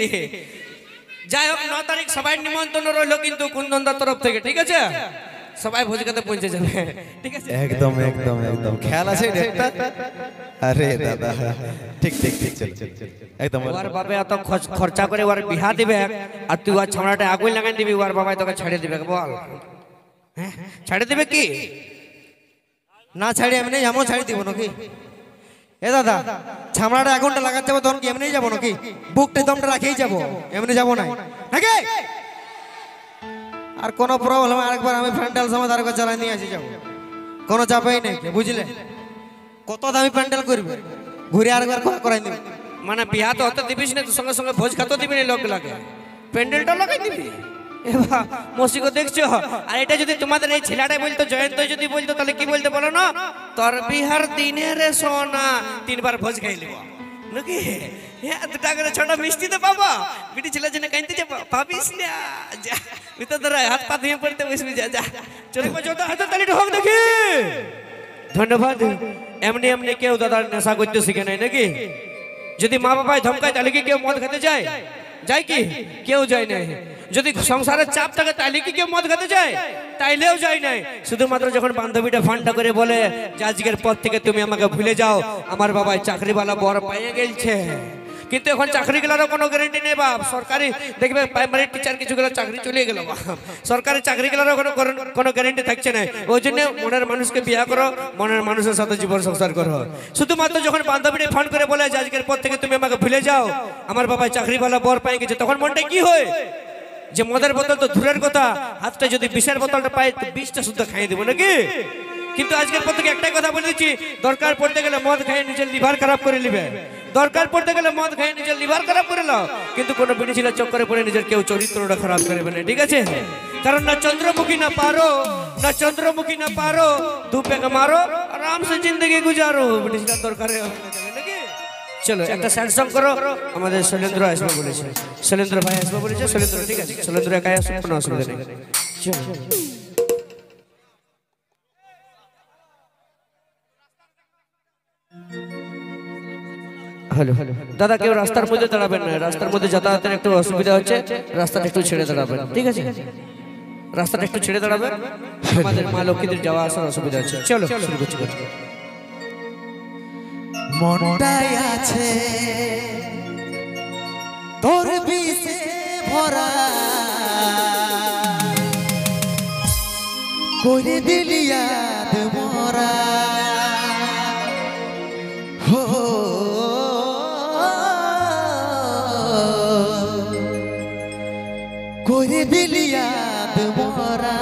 দিলি। যাই হোক 9 তারিখ সবাই নিমন্ত্রণ রইল কিন্তু কুন্দনদার তরফ থেকে, ঠিক আছে? সবাই ভোজ খেতে পৌঁছে যাবে, ঠিক আছে? একদম একদম একদম খেয়াল আছে ডেটটা? আরে দাদা ঠিক ঠিক ঠিক চল একদম। ওর বাবা এত খরচা করে ওর বিহা দিবে আর তুই ওর ছামড়াটা আগুন লাগাই দিবি, ওর বাবাই তোকে ছেড়ে দিবে? বল, হ্যাঁ ছেড়ে দিবে কি? না ছাড়ি এমনি যেমন ছাড়ি দিব নাকি? এ দাদা ছামড়াটা আগুনটা লাগাতে যাবো তখন কি এমনি যাবো নাকি? বুকটা দমটা রাখেই যাবো, এমনি যাবো না নাকি? আর কোনো প্রবলেম আরেকবার আমি প্যান্ডেল সময় আরেকবার চালাই নিয়ে আসি যাবো, কোনো চাপেই নেই, বুঝলে? কত দামি প্যান্ডেল করবে, ঘুরে আরেকবার করাই দিবে। মানে বিহা তো হতে দিবিস না, তো সঙ্গে সঙ্গে ভোজ খেতে দিবি না, লোক লাগে প্যান্ডেলটা লাগাই দিবি। এবার মসিকে দেখছো? আর এটা যদি তোমাদের এই ছেলেটাই বলতো, জয়ন্ত যদি বলতো, তাহলে কি বলতে বলো না? তোর বিহার দিনের সোনা 3 বার ভোজ খাইলি নাকি? হ্যাঁ 2 টাকা করে ছোট মিষ্টি তো পাবো, বিটি ছেলের জন্য কাইতে যাবো, পাবিস না? যা ভিতর ধরে হাত পা ধুয়ে পড়তে বসবি, যা যা চলে যত হাতে তালিটা হোক দেখি। ধন্যবাদ। এমনি এমনি কেউ দাদার নেশা করতে শিখে নাই নাকি? যদি মা বাবাই ধমকায় তাহলে কি কেউ মদ খেতে যায়? যায় কি? কেউ যায় নাই। যদি সংসারের চাপ থাকে তাহলে কি কেউ মদ খেতে যায়? তাইলেও যায় নাই। শুধুমাত্র যখন বান্ধবীটা ফান্ডা করে বলে যে আজকের পর থেকে তুমি আমাকে ভুলে যাও, আমার বাবাই চাকরিওয়ালা বর পাইয়ে গেলছে। কিন্তু এখন চাকরি গেলারও কোনো গ্যারেন্টি নেই বাপ। সরকারি দেখবে প্রাইমারি টিচার কিছু গেলে চাকরি চলে গেল বাপ, সরকারি চাকরি গেলারও কোনো গ্যারেন্টি থাকছে না। ওই জন্য মনের মানুষকে বিয়ে করো, মনের মানুষের সাথে জীবন সংসার করো। শুধুমাত্র যখন বান্ধবীটা ফোন করে বলে যে আজকের পর থেকে তুমি আমাকে ভুলে যাও, আমার বাবাই চাকরিওয়ালা বর পাই গেছে, তখন মনটা কি হয় যে মদের বোতল তো দূরের কথা, হাতটা যদি বিষের বোতলটা পাই তো বিষটা শুদ্ধ খাইয়ে দেবো নাকি? কিন্তু আজকের পর থেকে একটাই কথা বলে দিচ্ছি, দরকার পড়তে গেলে মদ খাইয়ে নিজের লিভার খারাপ করে নিবে, দরকার পড়তে গেলে মদ খাইয়ে নিজের লিভার খারাপ করে নাও, কিন্তু কোনো বিড়ি ছিলা চক্করে পড়ে নিজের কেউ চরিত্রটা খারাপ করবে না, ঠিক আছে? কারণ না চন্দ্রমুখী না পারো, না চন্দ্রমুখী না পারো, 2 পেগ মারো আরাম से जिंदगी गुजारो, বিড়ি ছিলা দরকার নাকি? চলো একটা স্যাড সং করো, আমাদের শৈলেন্দ্র আসবে বলেছে, শৈলেন্দ্র ভাই আসবে বলেছে, শৈলেন্দ্র ঠিক আছে, শৈলেন্দ্র একাই আসবে, কোনো অসুবিধা নেই। চলো হ্যালো দাদা, কেউ রাস্তার মধ্যে দাঁড়াবেন না, রাস্তার মধ্যে যাতায়াতের একটু অসুবিধা হচ্ছে, রাস্তাটা একটু ছেড়ে দাঁড়াবেন, ঠিক আছে? রাস্তাটা একটু ছেড়ে দাঁড়াবেন, আমাদের মা লক্ষ্মীদের যাওয়া আসার অসুবিধা আছে। চলো শুরু করছি। মনটাই আছে তোর বিষে ভরা, করে দিলি ইয়াদ মরা, হো করে দিলি ইয়াদ মরা।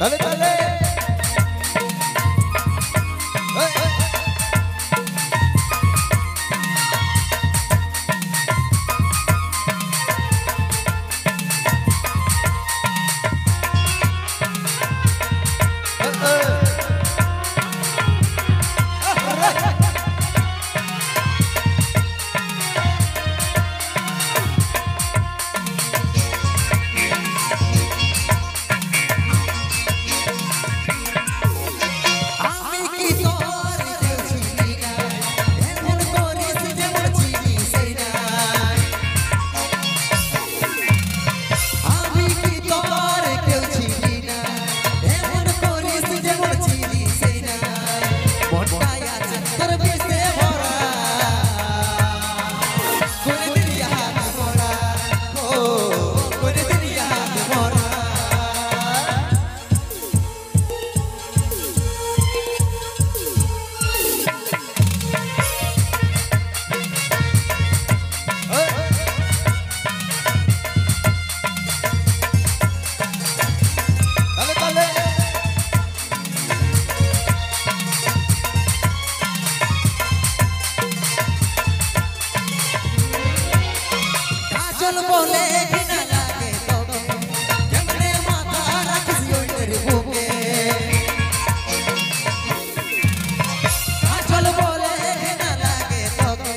Dale, dale. কাজল বলে ঘৃণা লাগে তোকে কেমনে মাথা রাখিস ওইটার বুকে কাজল বলে ঘৃণা লাগে তোকে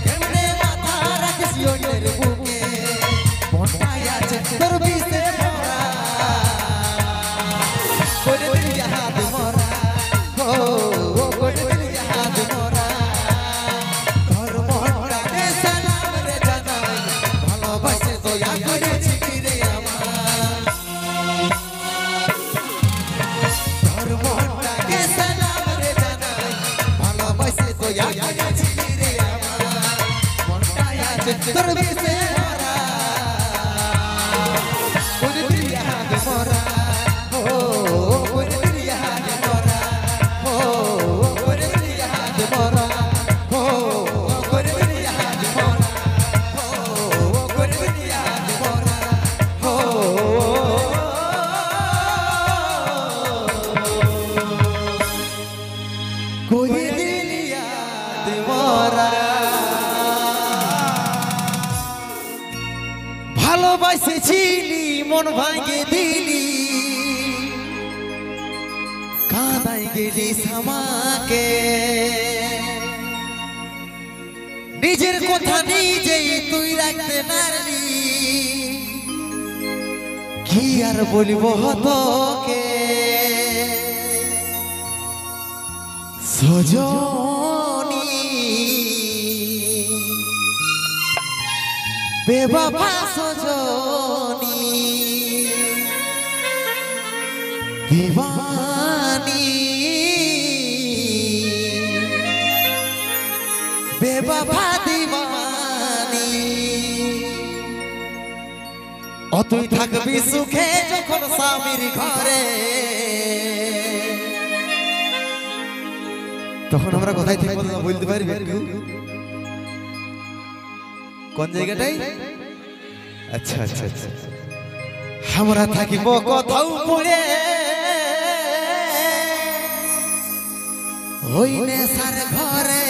কেমনে মাথা রাখিস ওইটার বুকে মনটাই আছে তোর বিষে ভরা করে দিলি হাত মরা ও করে দিলি হাত মরা তোর মনটাকে সালাম রে জানাই ভালোবাসে দয়া করেছি রে আমার তোর মনটাকে সালাম রে জানাই ভালোবাসে দয়া করেছি রে আমার মনটাই আছে তোর বিষে ভরা করে দিলি হাত মরা ও করে দিলি হাত মরা ও করে দিলি হাত মরা ও করে দিলি হাত মরা ও করে দিলি হাত মরা ও করে দিলি হাত মরা ভালোবাসেছিলি মন ভাঙে দিলি কাঁদাই গেলি আমাকে নিজের কথা নিজেই তুই রাখতে পারলি কি আর বলবো তোকে সজনী বেবাবা সজনী दीवानी बेवफा दीवानी ও তুই থাকবি সুখে যখন স্বামীর ঘরে তখন আমরা কোথায় থাকবো না বলতে পারবি কোন জায়গাটাই আচ্ছা আচ্ছা আচ্ছা আমরা থাকিব কোথাও পড়ে হইনে সার ঘরে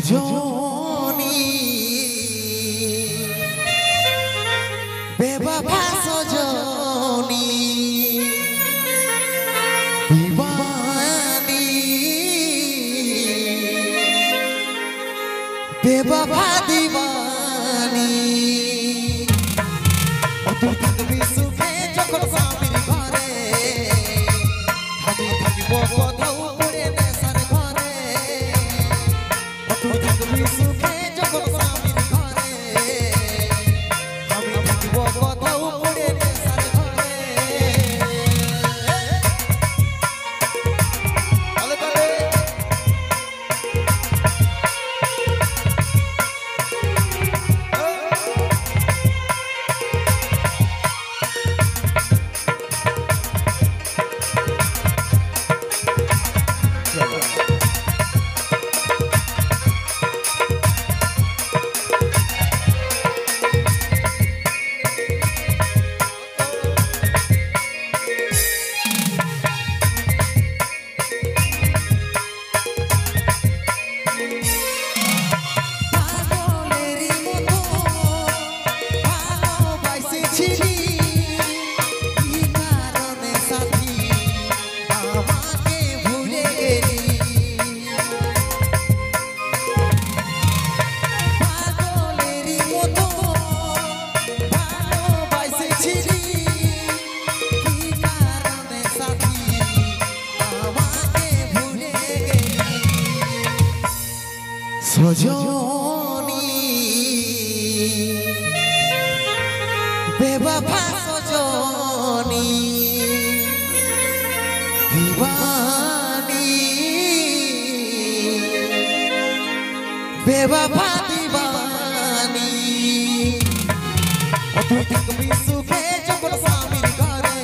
সজনী বেবাবা সজনী दीवानी बेवफा दीवानी ও তুই থাকবি সুখে যখন স্বামীর ঘরে আমি থাকিব কোথাও পড়ে নেশার ঘরে ও তুই থাকবি সুখে যখন স্বামীর ঘরে আমি থাকিব কোথাও পড়ে নেশার ঘরে সজনী বেওয়াফা সজনী দিবানী বেওয়াফা দিবানী তুই থাকবি সুখে যখন স্বামীর ঘরে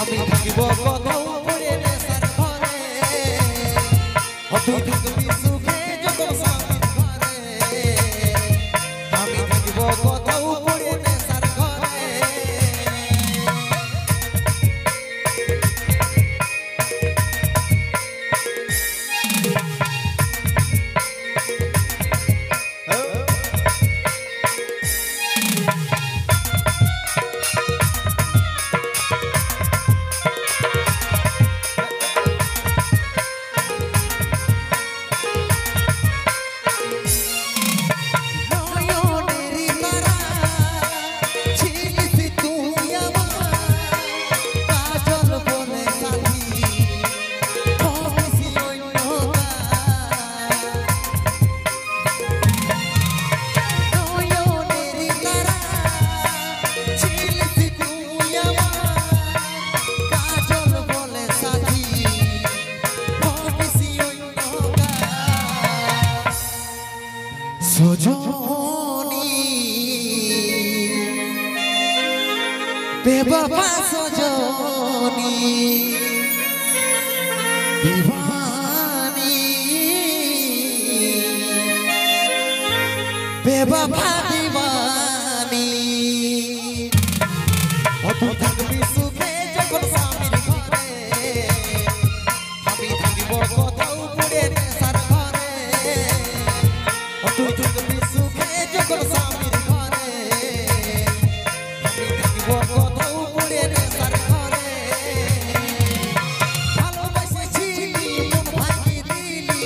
আমি থাকিব কোথাও পড়ে নেশার ঘরে তুই থাকবি সুখে যখন স্বামীর ঘরে আমি থাকিব কোথাও পড়ে নেশার ঘরে সজনী বেওয়াফা সজনী দিবানী বেওয়াফা দিবানী তুই থাকবি সুখে যখন স্বামীর ঘরে আমি থাকিব কোথাও পড়ে নেশার ঘরে তুই থাকবি সুখে যখন স্বামীর ঘরে আমি থাকিব কোথাও পড়ে নেশার ঘরে ভালোবাসেছিলি মন ভাঙিয়ে দিলি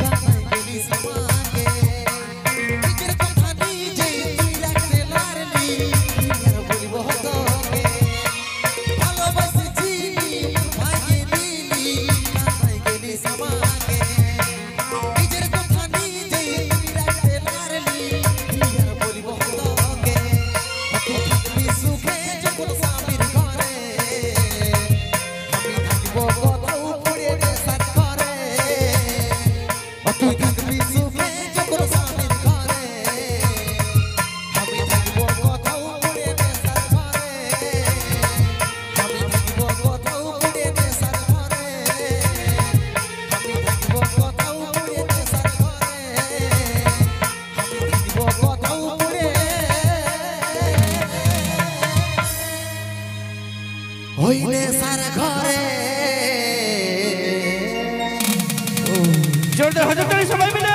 কাঁদাই গেলি সমাকে নিজের কথা নিজে তুই রাখতে পারলি আর বলব তোকে ভালোবাসেছিলি মন ভাঙিয়ে দিলি কাঁদাই গেলি সমাকে নিজের কথা নিজে তুই রাখতে পারলি আর বলব তোকে তুই থাকবি সুখে যখন স্বামীর ঘরে আমি থাকিব কোথাও পড়ে নেশার ঘরে তুই থাকবি সুখে যখন স্বামীর ঘরে আমি থাকিব কোথাও পড়ে নেশার ঘরে আমি থাকিব কোথাও পড়ে নেশার ঘরে আমি থাকিব কোথাও পড়ে নেশার ঘরে আমি থাকিব কোথাও পড়ে ওই নেশার ঘরে জোরদার হাজার সবাই মিলে